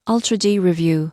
Altrady Review.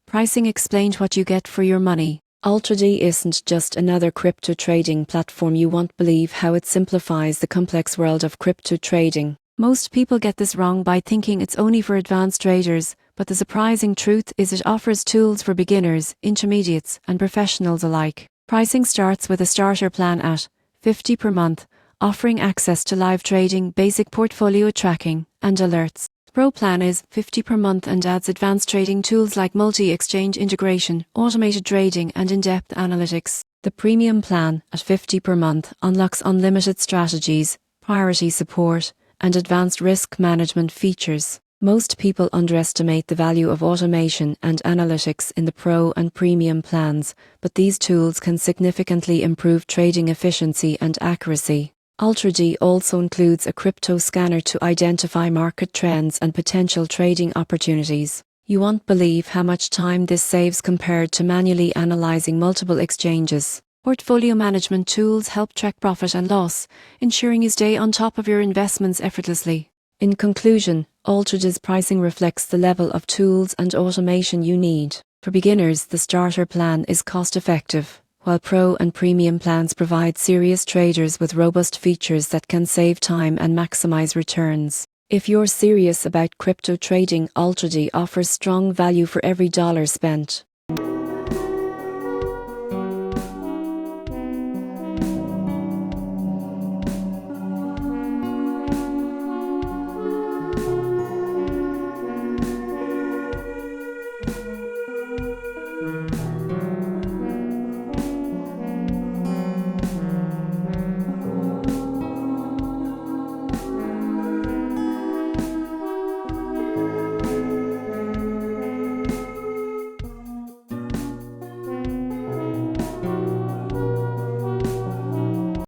Pricing explained what you get for your money. Altrady isn't just another crypto trading platform. You won't believe how it simplifies the complex world of crypto trading. Most people get this wrong by thinking it's only for advanced traders, but the surprising truth is it offers tools for beginners, intermediates, and professionals alike. Pricing starts with a starter plan at $50 per month, offering access to live trading, basic portfolio tracking, and alerts. Pro plan is $50 per month and adds advanced trading tools like multi-exchange integration, automated trading, and in-depth analytics. The premium plan, at $50 per month, unlocks unlimited strategies, priority support, and advanced risk management features. Most people underestimate the value of automation and analytics in the Pro and Premium plans, but these tools can significantly improve trading efficiency and accuracy. Altrady also includes a crypto scanner to identify market trends and potential trading opportunities. You won't believe how much time this saves compared to manually analyzing multiple exchanges. Portfolio management tools help track profit and loss, ensuring you stay on top of your investments effortlessly. In conclusion, Altrady's pricing reflects the level of tools and automation you need. For beginners, the starter plan is cost-effective, while Pro and Premium plans provide serious traders with robust features that can save time and maximize returns. If you're serious about crypto trading, Altrady offers strong value for every dollar spent.